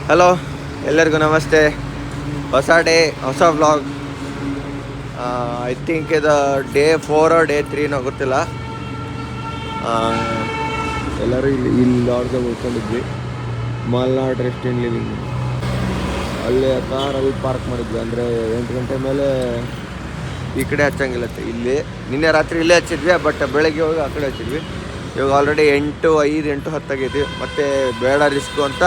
Hello, ಎಲ್ಲರಿಗೂ ನಮಸ್ತೆ. ಹೊಸ ಡೇ, ಹೊಸ ವ್ಲಾಗ್. ಐ ಥಿಂಕ್ ಇದು ಡೇ 4 ಡೇ 3 ಗೊತ್ತಿಲ್ಲ. ಎಲ್ಲರೂ ಇಲ್ಲಿ ಲಾಡ್ಜಾಗ ಉಳ್ಕೊಂಡಿದ್ವಿ. Malnad rest and living. ಅಲ್ಲೇ ಕಾರಲ್ಲಿ ಪಾರ್ಕ್ ಮಾಡಿದ್ವಿ. ಅಂದರೆ 8 ಗಂಟೆ ಮೇಲೆ ಈ ಕಡೆ ಹಚ್ಚಂಗಿಲ್ಲತ್ತೆ. ಇಲ್ಲಿ ನಿನ್ನೆ ರಾತ್ರಿ ಇಲ್ಲೇ ಹಚ್ಚಿದ್ವಿ, ಬಟ್ ಬೆಳಗ್ಗೆ ಹೋಗಿ ಆ ಕಡೆ ಹಚ್ಚಿದ್ವಿ. ಇವಾಗ ಆಲ್ರೆಡಿ 8:05, 8:10 ಆಗೈತಿ. ಮತ್ತು ಬೇಡ ರಿಸ್ಕು ಅಂತ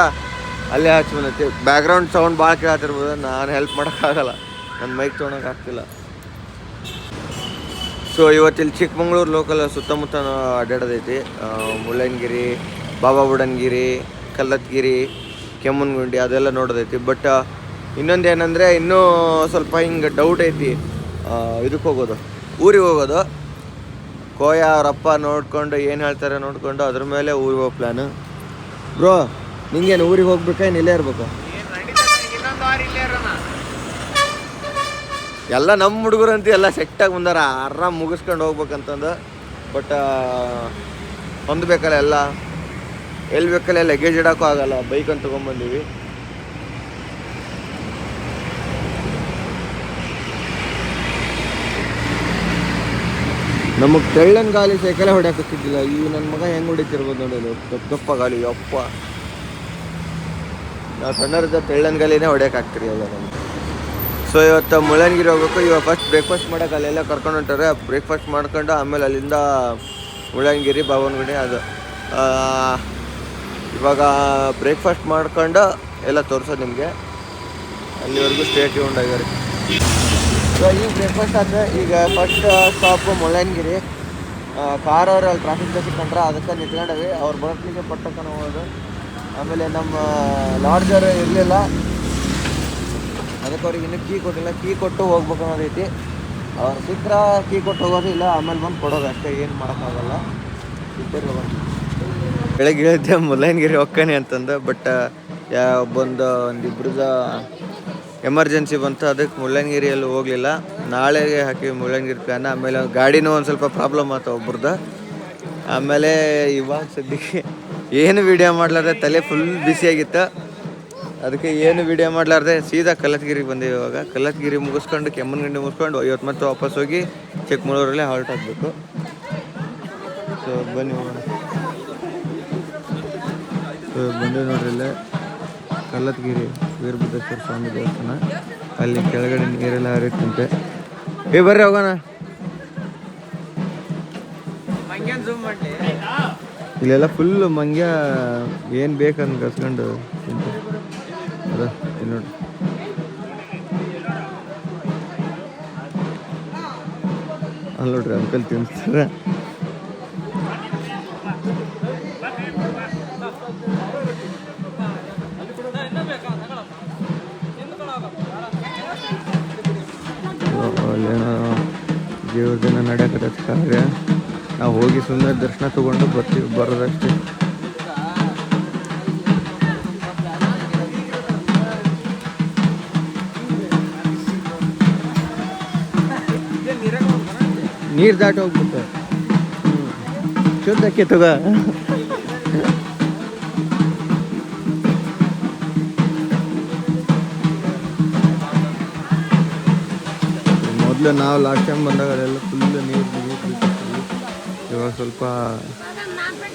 ಅಲ್ಲೇ ಹಚ್ಚಿ ಬಂದೈತಿ. ಬ್ಯಾಕ್ಗ್ರೌಂಡ್ ಸೌಂಡ್ ಭಾಳ ಕೇಳತ್ತಿರ್ಬೋದು. ನಾನು ಹೆಲ್ಪ್ ಮಾಡೋಕ್ಕಾಗಲ್ಲ, ನನ್ನ ಮೈಕ್ ತೊಗೊಳಕ್ಕೆ ಆಗ್ತಿಲ್ಲ. ಸೊ ಇವತ್ತಿಲ್ಲಿ ಚಿಕ್ಕಮಂಗ್ಳೂರು ಲೋಕಲ್ ಸುತ್ತಮುತ್ತ ಅಡ್ಡಾಡೋದೈತಿ. ಮುಳ್ಳಯ್ಯನಗಿರಿ, ಬಾಬಾ ಬುಡನ್ಗಿರಿ, ಕಲ್ಲತ್ಗಿರಿ, ಕೆಮ್ಮಣ್ಣಗುಂಡಿ ಅದೆಲ್ಲ ನೋಡೋದೈತಿ. ಬಟ್ ಇನ್ನೊಂದು ಏನಂದರೆ, ಇನ್ನೂ ಸ್ವಲ್ಪ ಹಿಂಗೆ ಡೌಟ್ ಐತಿ. ಇದಕ್ಕೆ ಹೋಗೋದು, ಊರಿಗೆ ಹೋಗೋದು. ಕೋಯ ಅವರಪ್ಪ ನೋಡಿಕೊಂಡು ಏನು ಹೇಳ್ತಾರೆ ನೋಡಿಕೊಂಡು ಅದ್ರ ಮೇಲೆ ಊರಿಗೆ ಹೋಗೋ ಪ್ಲ್ಯಾನು. ಬ್ರೋ, ನಿಂಗೇನು ಊರಿಗೆ ಹೋಗ್ಬೇಕಾ, ಏನು ಇಲ್ಲೇ ಇರ್ಬೇಕು? ಎಲ್ಲ ನಮ್ಮ ಹುಡುಗರಂತೂ ಎಲ್ಲ ಸೆಟ್ಟಾಗಿ ಬಂದಾರ, ಆರಾಮ್ ಮುಗಿಸ್ಕೊಂಡು ಹೋಗ್ಬೇಕಂತಂದು. ಬಟ್ ಹೊಂದಬೇಕಲ್ಲ, ಎಲ್ಲ ಎಲ್ಲಿ ಬೇಕಲ್ಲ ಲಗೇಜ್ ಇಡೋಕ್ಕೂ ಆಗಲ್ಲ. ಬೈಕನ್ನು ತೊಗೊಂಬಂದೀವಿ. ನಮಗೆ ತೆಳ್ಳನ ಗಾಲಿ ಸೈಕಲೇ ಹೊಡ್ಯಾಕಿದ್ದಿಲ್ಲ. ಈ ನನ್ನ ಮಗ ಹೆಂಗೆ ಹೊಡಿತಿರ್ಬೋದು ನೋಡಿ, ದಪ್ಪ ಗಾಲಿ. ಅಪ್ಪ, ನಾವು ಸಣ್ಣರದ ತೆಳ್ಳನ ಗಾಲಿನೇ ಹೊಡ್ಯೋಕ್ಕಾಗ್ತಿರಿ ಅಲ್ಲ ನಮ್ಗೆ. ಸೊ ಇವತ್ತು ಮುಳ್ಳಯ್ಯನಗಿರಿ ಹೋಗ್ಬೇಕು. ಇವಾಗ ಫಸ್ಟ್ ಬ್ರೇಕ್ಫಾಸ್ಟ್ ಮಾಡೋಕೆ ಅಲ್ಲೆಲ್ಲ ಕರ್ಕೊಂಡು ಹೊಂಟಾರೆ. ಬ್ರೇಕ್ಫಾಸ್ಟ್ ಮಾಡ್ಕೊಂಡು ಆಮೇಲೆ ಅಲ್ಲಿಂದ ಮುಳ್ಳಯ್ಯನಗಿರಿ, ಬಾಬನಗುಡಿ ಅದು. ಇವಾಗ ಬ್ರೇಕ್ಫಾಸ್ಟ್ ಮಾಡ್ಕೊಂಡು ಎಲ್ಲ ತೋರಿಸೋದು ನಿಮಗೆ. ಅಲ್ಲಿವರೆಗೂ ಸ್ಟೇ ಟ್ಯೂನ್ಡ್ ಆಗಿರಿ. ಸೊ ಈಗ ಬ್ರೇಕ್ಫಾಸ್ಟ್ ಆದರೆ ಈಗ ಫಸ್ಟ್ ಸ್ಟಾಪು ಮುಳ್ಳಯ್ಯನಗಿರಿ. ಕಾರ್ ಅವ್ರು ಅಲ್ಲಿ ಟ್ರಾಫಿಕ್ ಸಿಕ್ಕೊಂಡ್ರೆ ಅದಕ್ಕೆ ನಿಂತ್ಕೊಂಡವಿ. ಅವ್ರು ಬರೋಕ್ಕೆ ಪಟ್ಟಕ್ಕೆ ಹೋಗೋದು. ಆಮೇಲೆ ನಮ್ಮ ಲಾಡ್ಜರು ಇರಲಿಲ್ಲ, ಅದಕ್ಕೆ ಅವ್ರಿಗೆ ಇನ್ನೂ ಕೀ ಕೊಟ್ಟಿಲ್ಲ. ಕೀ ಕೊಟ್ಟು ಹೋಗ್ಬೇಕು ಅನ್ನೋದೈತಿ. ಅವ್ರು ಸಿಕ್ಕರೆ ಕೀ ಕೊಟ್ಟು ಹೋಗೋದು, ಇಲ್ಲ ಆಮೇಲೆ ಬಂದು ಕೊಡೋದು ಅಷ್ಟೇ. ಏನು ಮಾಡೋಕ್ಕಾಗಲ್ಲ. ಬೆಳಗ್ಗೆ ಹೇಳಿದ್ದೆ ಮುಳ್ಳಯ್ಯನಗಿರಿ ಹೋಗ್ತಾನೆ ಅಂತಂದು. ಬಟ್ ಒಂದಿಬ್ರದ ಎಮರ್ಜೆನ್ಸಿ ಬಂತು, ಅದಕ್ಕೆ ಮುಳ್ಳಯ್ಯನಗಿರಿಯಲ್ಲಿ ಹೋಗಲಿಲ್ಲ. ನಾಳೆಗೆ ಹಾಕಿ ಮುಳ್ಳಯ್ಯನಗಿರಿ ಪ್ಲ್ಯಾನ್. ಆಮೇಲೆ ಗಾಡಿನೂ ಒಂದು ಸ್ವಲ್ಪ ಪ್ರಾಬ್ಲಮ್ ಆಯ್ತು ಒಬ್ರದ್ದು. ಆಮೇಲೆ ಇವಾಗ ಸದ್ಯಕ್ಕೆ ಏನು ವೀಡಿಯೋ ಮಾಡಲಾರ್ದೆ ತಲೆ ಫುಲ್ ಬಿಸಿಯಾಗಿತ್ತು. ಅದಕ್ಕೆ ಏನು ವೀಡಿಯೋ ಮಾಡಲಾರ್ದೆ ಸೀದಾ ಕಲ್ಲತ್ಗಿರಿಗೆ ಬಂದೀವಿ. ಇವಾಗ ಕಲ್ಲತ್ಗಿರಿ ಮುಗಿಸ್ಕೊಂಡು ಕೆಮ್ಮಣ್ಣಗುಂಡಿ ಮುಗಿಸ್ಕೊಂಡು ಇವತ್ತು ಮತ್ತೆ ವಾಪಸ್ ಹೋಗಿ ಚಿಕ್ಕಮಗಳೂರಲ್ಲೇ ಹಾಲ್ಟ್ ಆಗಬೇಕು. ಸೊ ಬನ್ನಿ ಹೋಗೋಣ. ಸೊ ಬಂದೆ ನೋಡ್ರಿ, ಇಲ್ಲೇ ಕಲ್ಲತ್ಗಿರಿ ವೀರಭದ್ರೇಶ್ವರ ಸ್ವಾಮಿ ದೇವಸ್ಥಾನ. ಅಲ್ಲಿ ಕೆಳಗಡೆ ನೀರೆಲ್ಲ ಹರಿಯುತ್ತಂತೆ. ಬರ್ರಿ ಹೋಗೋಣ. ಇಲ್ಲೆಲ್ಲ ಫುಲ್ಲು ಮಂಗ್ಯ ಏನು ಬೇಕಂತ ಕಸ್ಕೊಂಡು ಅದ ಇಲ್ಲಿ ನೋಡ್ರಿ. ಅಲ್ಲಿ ನೋಡ್ರಿ ಅಂಕಲ್ ತಿನ್ನಿಸ್ತಾರೆ. ಅಲ್ಲೇನೋ ದೇವ್ರದೇನೋ ನಡೆಯಕತ್ತೈತೆ ಕಾರ್ಯ. ನಾವು ಹೋಗಿ ಸುಮ್ಮನೆ ದರ್ಶನ ತೊಗೊಂಡು ಬರೋದಷ್ಟೇ. ನೀರು ದಾಟಿ ಹೋಗ್ಬಿಟ್ಟು ಶುದ್ಧಕ್ಕೆ ತಗ. ಮೊದಲು ನಾವು ಲಾಸ್ಟ್ ಟೈಮ್ ಬಂದಾಗ ಅದೆಲ್ಲ ಫುಲ್ಲು ನೀರು. ಇವಾಗ ಸ್ವಲ್ಪ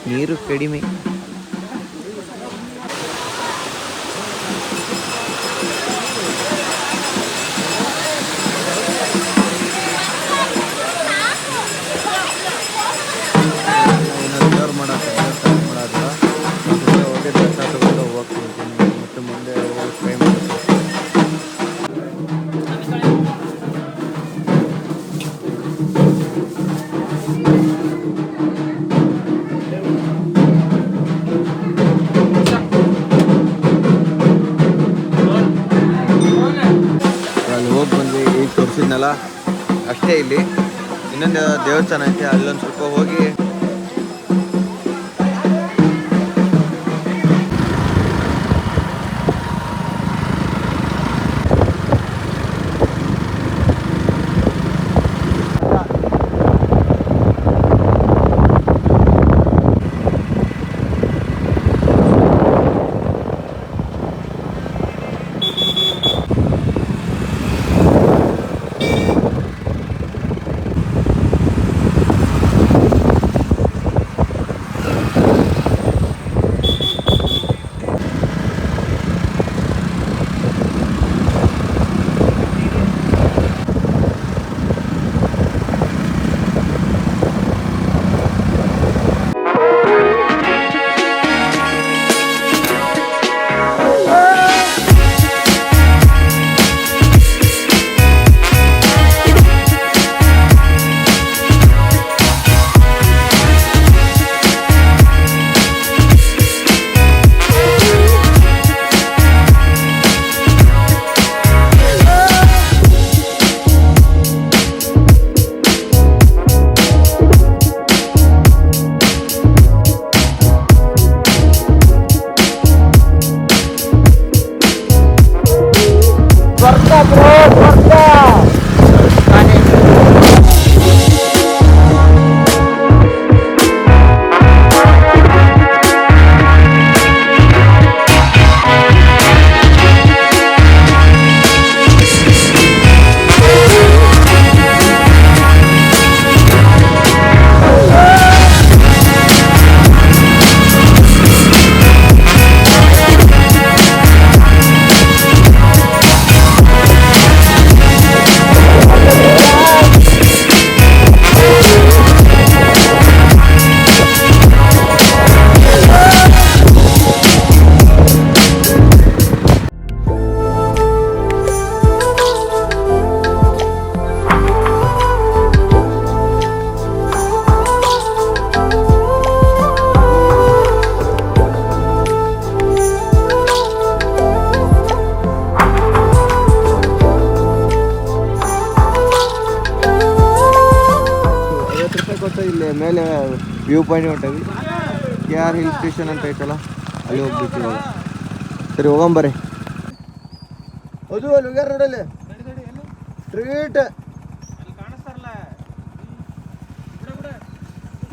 ನೀರು ಕಡಿಮೆ. ಮಾಡೋದಿಲ್ಲ, ಹೋಗಿ ದರ್ಶನ ತಗೊಂಡು ಹೋಗ್ತೀನಿ. ಮತ್ತೆ ಮುಂದೆ ಹೋಗಿ ಟ್ರೈ ಮಾಡ್ತೀನಿ. ಅಲ್ಲಿ ಹೋಗಿ ಬಂದು ಈಗ ತೋರಿಸಿದ್ನಲ್ಲ ಅಷ್ಟೇ. ಇಲ್ಲಿ ಇನ್ನೊಂದು ದೇವಸ್ಥಾನ ಐತೆ, ಅಲ್ಲೊಂದು ಸ್ವಲ್ಪ ಹೋಗಿ ಮೇಲೆ ವ್ಯೂ ಪಾಯಿಂಟ್ ಹೊಂಟವಿ. KR ಹಿಲ್ ಸ್ಟೇಷನ್ ಅಂತ ಐತಲ್ಲ ಅಲ್ಲಿ ಹೋಗ್ಬೇಕು ಇವಾಗ. ಸರಿ ಹೋಗಂಬರ್ರಿ. ಅದು ಅಲ್ಲಿ ಹೋಗ್ಯಾರ ನೋಡಲ್ಲಿ ಸ್ಟ್ರೀಟ್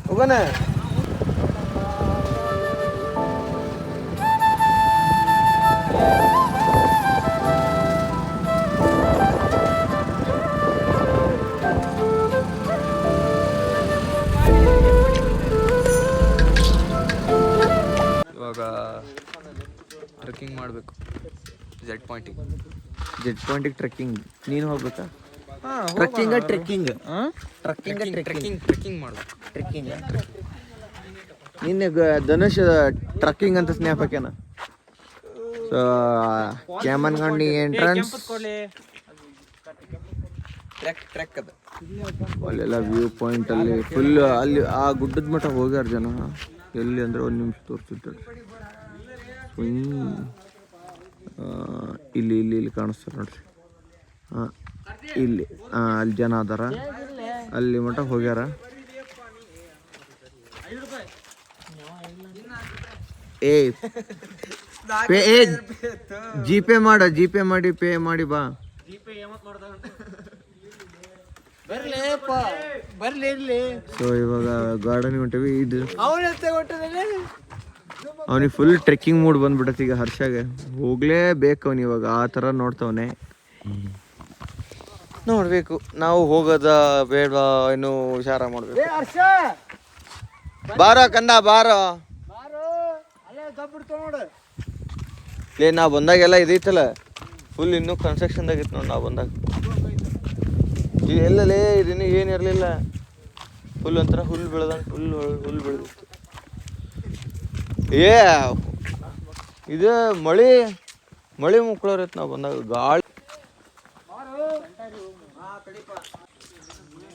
ಹೋಗೋಣ. ಇವಾಗ ಟ್ರೆಕ್ಕಿಂಗ್ ಮಾಡಬೇಕು ಜೆಡ್ ಪಾಯಿಂಟಿಗೆ ಟ್ರೆಕ್ಕಿಂಗ್. ನೀನು ಹೋಗ್ಬೇಕಾ? ಟ್ರೆಕ್ಕಿಂಗ್ ಮಾಡಬೇಕು. ನಿನ್ನೆ ಧನುಷ್ ಟ್ರಕ್ಕಿಂಗ್ ಅಂತ ಸ್ನ್ಯಾಪ್ ಹಾಕ್ಯಾನ. ಸೊ ಕ್ಯಾಮನ್ಗಂಡಿ ಎಂಟ್ರೆನ್ಸ್ ಅಲ್ಲೆಲ್ಲ ವ್ಯೂ ಪಾಯಿಂಟ್ ಅಲ್ಲಿ ಫುಲ್ ಅಲ್ಲಿ ಆ ಗುಡ್ಡದ ಮಟ್ಟ ಹೋಗ್ಯಾರ ಜನ. ಎಲ್ಲಿ ಅಂದ್ರೆ ಒಂದು ನಿಮಿಷ ತೋರಿಸಿದ್ದಾರೆ. ಇಲ್ಲಿ ಇಲ್ಲಿ ಇಲ್ಲಿ ಕಾಣಿಸ್ತಾರೆ ನೋಡ್ರಿ. ಇಲ್ಲಿ ಅಲ್ಲಿ ಜನ ಅದಾರ, ಅಲ್ಲಿ ಮಟ್ಟ ಹೋಗ್ಯಾರ. ಜಿಪೇ ಮಾಡಿ ಪೇ ಮಾಡಿ ಬಾ. ಸೊ ಇವಾಗ ಗಾರ್ಡನ್ ಹೊಂಟೇವಿ. ಇದು ಅವನಿಗೆ ಫುಲ್ ಟ್ರೆಕ್ಕಿಂಗ್ ಮೂಡ್ ಬಂದ್ಬಿಟ್ಟತಿ ಈಗ. ಹರ್ಷಾಗೆ ಹೋಗ್ಲೇಬೇಕು ಅವನು ಇವಾಗ, ಆ ಥರ ನೋಡ್ತವನೆ. ನೋಡ್ಬೇಕು ನಾವು ಹೋಗೋದ ಬೇಡ, ಇನ್ನು ಹುಷಾರ ಮಾಡ್ಬೇಕು. ಬಾರೋ ಕಂದ ಬಾರೋ. ನಾವು ಬಂದಾಗೆಲ್ಲ ಇದೈತಲ್ಲ ಫುಲ್ ಇನ್ನೂ ಕನ್ಸ್ಟ್ರಕ್ಷನ್ದಾಗ ಇತ್ತು ನೋಡಿ. ನಾವು ಬಂದಾಗ ಎಲ್ಲಲೇ ಇದಿನ್ನು ಏನು ಇರಲಿಲ್ಲ. ಫುಲ್ ಒಂಥರ ಹುಲ್ಲು ಬೆಳೆದಂಗೆ ಹುಲ್ಲು ಬೆಳೆದಿತ್ತು. ಇದು ಮಳೆ ಮುಕ್ಳೋರೈತೆ ನಾವು ಬಂದಾಗ ಗಾಳಿ.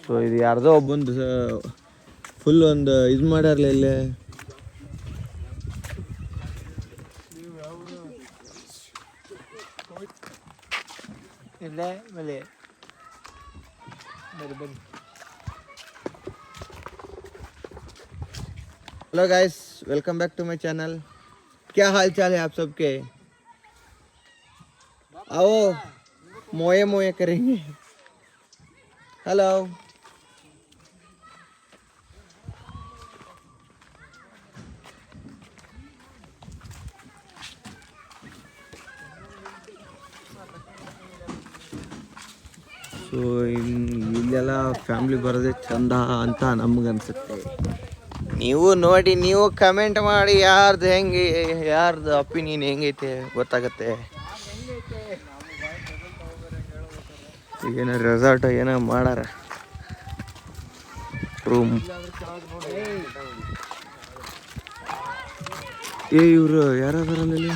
ಸೊ ಇದು ಯಾರ್ದೋ ಒಬ್ಬಂದು ಫುಲ್ ಒಂದು ಇದು ಮಾಡ್ಯಾರಲ್ಲ ಇಲ್ಲೇ. Hello guys, welcome back to my channel. क्या हाल चाल है आप सबके? आओ मोए मोए करेंगे. हेलो. ಸೊ ಇಲ್ಲೆಲ್ಲ ಫ್ಯಾಮಿಲಿ ಬರೋದೇ ಚಂದ ಅಂತ ನಮಗನ್ಸುತ್ತೆ. ನೀವು ನೋಡಿ, ನೀವು ಕಮೆಂಟ್ ಮಾಡಿ ಯಾರ್ದು ಹೆಂಗೆ, ಯಾರ್ದು ಒಪಿನಿಯನ್ ಹೆಂಗೈತೆ ಗೊತ್ತಾಗತ್ತೆ. ಏನೋ ರೆಸಾರ್ಟ್ ಏನೋ ಮಾಡಾರ ರೂಮ್. ಇವರು ಯಾರಾದ್ರಲ್ಲಿ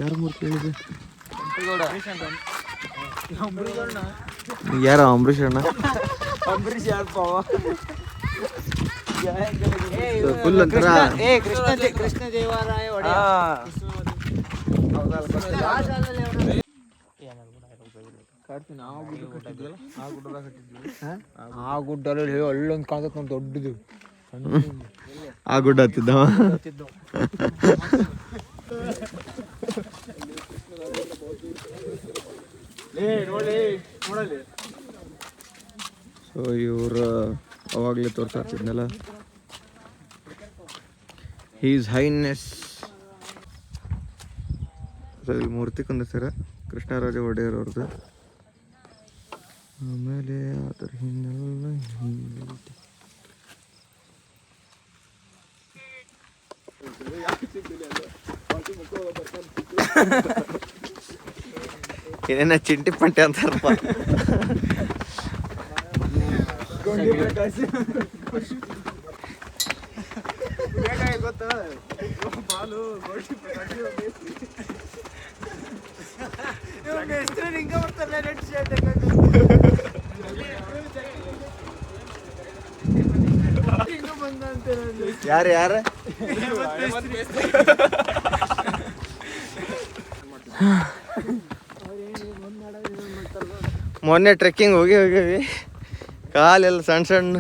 ಯಾರು ಮೂರ್ತಿ ಹೇಳಿದೆ? ಯಾರ ಅಂಬರೀಷ್ ಅಣ್ಣ? ಫುಲ್ ಒಂಥರ ಕೃಷ್ಣ ದೇವರಾಯ ಆ ಗುಡ್ಡಲ್ಲಿ ಅಲ್ಲೊಂದು ಕಾಣ್ತೈತೆ ನೋಡಿ ದೊಡ್ಡದು. ಆ ಗುಡ್ಡ ಹತ್ತಿದ್ದವ. ಸೊ ಇವರು ಅವಾಗಲೇ ತೋರ್ಸಾಡ್ತಿದ್ನಲ್ಲ, ಹೀಸ್ ಹೈನೆಸ್. ಸೊ ಈ ಮೂರ್ತಿ ಕುಂದಿಸ್ತಾರ ಕೃಷ್ಣರಾಜ ಒಡೆಯರ್ ಅವ್ರದ್ದು. ಆಮೇಲೆ ಅದರ ಹಿಂದೆಲ್ಲ ಹಿಂಗೈತೆ. ಏನೇನ ಚಿಂಟಿ ಪಂಟೆ ಅಂತಾರಪ್ಪ. ಯಾರು ಯಾರು ಮೊನ್ನೆ ಟ್ರೆಕ್ಕಿಂಗ್ ಹೋಗಿ ಹೋಗ್ಯಾವಿ. ಕಾಲೆಲ್ಲ ಸಣ್ಣ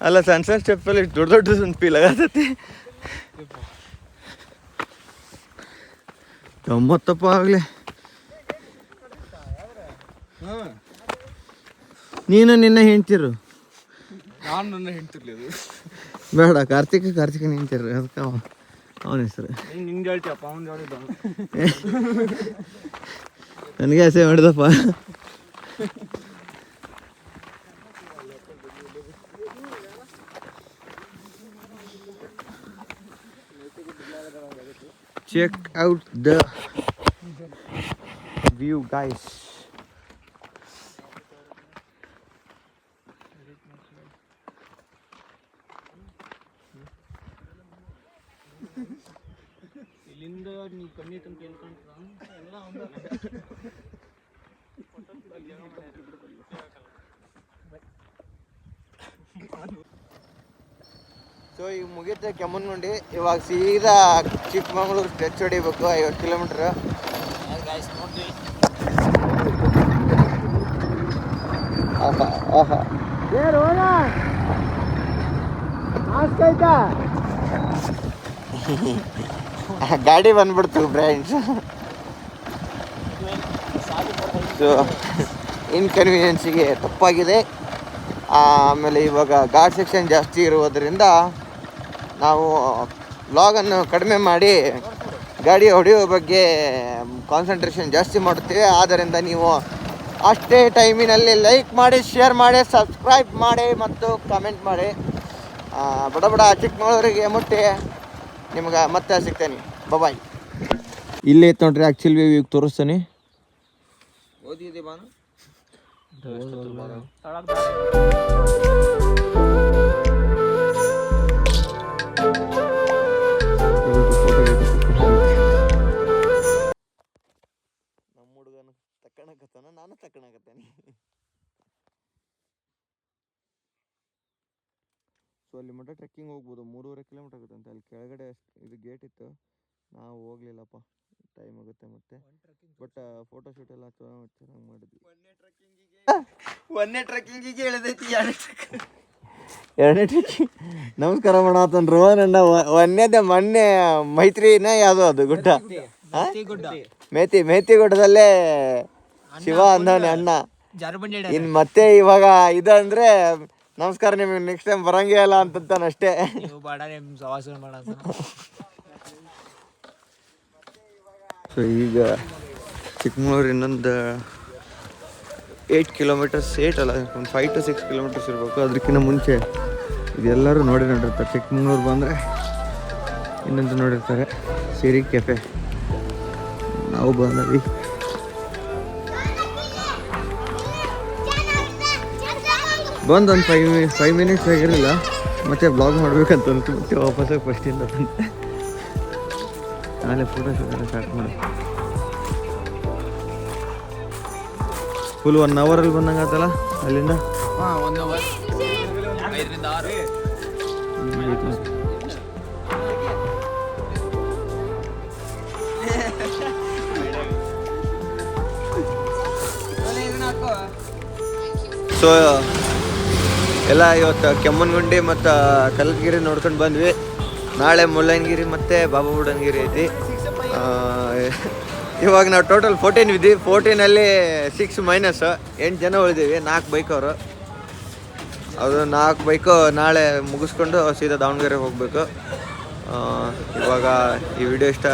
ಅಲ್ಲ ಸಣ್ಣ ಸಣ್ಣ ಸ್ಟೆಪ್ಪಲ್ಲಿ ದೊಡ್ಡ ದೊಡ್ಡದು ಒಂದು ಫೀಲ್ ಆಗತೈತಿ. ಗಮ್ಮತ್ತಪ್ಪ ಆಗಲಿ. ನೀನು ನಿನ್ನ ಹೆಂಡ್ತಿರು. ನಾನು ನನ್ನ ಹೆಂಡ್ತಿರ್ಲಿ ಅದು ಬೇಡ, ಕಾರ್ತಿಕ್ ಹೆಂಡ್ತಿರು, ಅದಕ್ಕೆ ಅವನ ಹೆಸರು. ನಿಂಗೆ ಹೇಳ್ತೀಯಪ್ಪ, ಅವ್ನು ಹೇಳಿದ್ದ. ನನಗೆ ಆಸೆ ಮಾಡಿದಪ್ಪ. Check out the view, guys. ಇಲ್ಲಿಂದ ನೀ ಕಣ್ಣಿ ತನಕ ಎಲ್ಲಿ ಕಾಣ್ತದ ಎಲ್ಲ ಸೊ ಈಗ ಮುಗಿತ ಕೆಮ್ಮಣ್ಣುಂಡಿ. ಇವಾಗ ಸೀದಾ ಚಿಕ್ಕಮಗಳೂರು ಸ್ಟ್ರೆಚ್ ಹೊಡಿಬೇಕು, 50 ಕಿಲೋಮೀಟ್ರ್. ಗಾಡಿ ಬಂದ್ಬಿಡ್ತು ಫ್ರೆಂಡ್ಸ್. ಸೊ ಇನ್ಕನ್ವೀನಿಯನ್ಸಿಗೆ ತಪ್ಪಾಗಿದೆ. ಆಮೇಲೆ ಇವಾಗ ಘಾಟ್ ಸೆಕ್ಷನ್ ಜಾಸ್ತಿ ಇರುವುದರಿಂದ ನಾವು ವ್ಲಾಗನ್ನು ಕಡಿಮೆ ಮಾಡಿ ಗಾಡಿ ಹೊಡೆಯೋ ಬಗ್ಗೆ ಕಾನ್ಸಂಟ್ರೇಷನ್ ಜಾಸ್ತಿ ಮಾಡುತ್ತೇವೆ. ಆದ್ದರಿಂದ ನೀವು ಅಷ್ಟೇ ಟೈಮಿನಲ್ಲಿ ಲೈಕ್ ಮಾಡಿ, ಶೇರ್ ಮಾಡಿ, ಸಬ್ಸ್ಕ್ರೈಬ್ ಮಾಡಿ ಮತ್ತು ಕಮೆಂಟ್ ಮಾಡಿ. ಬಡ ಚಿಕ್ಕಮಗಳೂರಿಗೆ ಮುಟ್ಟಿ ನಿಮ್ಗೆ ಮತ್ತೆ ಸಿಗ್ತೇನೆ. ಬಾಯ್. ಇಲ್ಲೇ ಐತೆ ನೋಡ್ರಿ ಆ್ಯಕ್ಚುಲಿ ಈಗ ತೋರಿಸ್ತಾನೆ. ಓದಿದೆ ಬಾನು ನಮ್ಮ ಹುಡುಗನ ತಕ್ಕಣಕತ್ತಾನ, ನಾನು ತಕ್ಕಣಕತ್ತೇನೆ. ಸೊ ಅಲ್ಲಿ ಮಟ್ಟ ಟ್ರೆಕ್ಕಿಂಗ್ ಹೋಗ್ಬೋದು, 3.5 ಕಿಲೋಮೀಟರ್ ಆಗುತ್ತಂತೆ. ಅಲ್ಲಿ ಕೆಳಗಡೆ ಇದು ಗೇಟ್ ಇತ್ತು, ನಾವು ಹೋಗ್ಲಿಲ್ಲಪ್ಪ, ಟೈಮ್ ಆಗುತ್ತೆ ಮತ್ತೆ. ಬಟ್ ಫೋಟೋ ಶೂಟ್ ಎಲ್ಲ ಚೆನ್ನಾಗಿ ಮಾಡಿದ್ವಿ. ಒಂದೇ ಟ್ರೆಕ್ಕಿಂಗಿಗೆ ಹೇಳಿದೈತಿ, ಎರಡನೇ ಟ್ರೆಕ್ಕಿಂಗ್. ನಮಸ್ಕಾರ ಮಾಡತ್ತನ್ರು ನನ್ನ ಒಂದೇದೇ ಮೊನ್ನೆ ಮೈತ್ರಿನ ಯಾವುದು ಅದು ಗುಡ್ಡ, ಮೇತಿ ಗುಡ್ಡದಲ್ಲೇ ಶಿವ ಅಂದಾನೆ ಅಣ್ಣ. ಇನ್ ಮತ್ತೆ ಇವಾಗ ಇದು ಅಂದ್ರೆ ನಮಸ್ಕಾರ, ನಿಮಗೆ ನೆಕ್ಸ್ಟ್ ಟೈಮ್ ಬರಂಗೇ ಇಲ್ಲ ಅಂತಂತಾನಷ್ಟೇ. ಸೊ ಈಗ ಚಿಕ್ಕಮಗಳೂರು ಇನ್ನೊಂದು 8 ಕಿಲೋಮೀಟರ್ಸ್, 8 ಅಲ್ಲ, ಒಂದು 5 to 6 ಕಿಲೋಮೀಟರ್ಸ್ ಇರಬೇಕು. ಅದಕ್ಕಿಂತ ಮುಂಚೆ ಇದೆಲ್ಲರೂ ನೋಡಿರ್ತಾರೆ. ಚಿಕ್ಕಮಗಳೂರು ಬಂದರೆ ಇನ್ನೊಂದು ನೋಡಿರ್ತಾರೆ, ಸಿರಿ ಕೆಫೆ. ನಾವು ಬಂದ್ವಿ. ಬಂದು ಒಂದು 5 ಮಿನಿಟ್ಸ್ ಆಗಿರಲಿಲ್ಲ, ಮತ್ತೆ ಬ್ಲಾಗ್ ಮಾಡ್ಬೇಕಂತ ಅನ್ತು. ಮತ್ತೆ ವಾಪಸ್ಸಾಗಿ ಫಸ್ಟಿಂದ ಬಂದೆ. ನಾಳೆ ಫೋಟೋ ಶೂಟ್ ಎಲ್ಲ ಸ್ಟಾರ್ಟ್ ಮಾಡಿ ಫುಲ್ 1 ಅವರಲ್ಲಿ ಬಂದಂಗೆ ಆತಲ್ಲ ಅಲ್ಲಿಂದ. 1 ಅವರ್ 5ರಿಂದ 6. ಸೊ ಎಲ್ಲ ಇವತ್ತು ಕೆಮ್ಮಣ್ಣುಗುಂಡಿ ಮತ್ತು ಕಲ್ಲಗಿರಿ ನೋಡ್ಕೊಂಡು ಬಂದ್ವಿ. ನಾಳೆ ಮುಳ್ಳಯ್ಯನಗಿರಿ ಮತ್ತು ಬಾಬಾ ಬುಡನ್ಗಿರಿ ಐತಿ. ಇವಾಗ ನಾವು ಟೋಟಲ್ 14 ಇದ್ದೀವಿ. 14ಅಲ್ಲಿ 6 ಮೈನಸ್ 8 ಜನ ಉಳಿದೀವಿ. 4 ಬೈಕ್ ಅವರು, ಅದು 4 ಬೈಕು ನಾಳೆ ಮುಗಿಸ್ಕೊಂಡು ಸೀದಾ ದಾವಣಗೆರೆ ಹೋಗಬೇಕು. ಇವಾಗ ಈ ವಿಡಿಯೋ ಇಷ್ಟ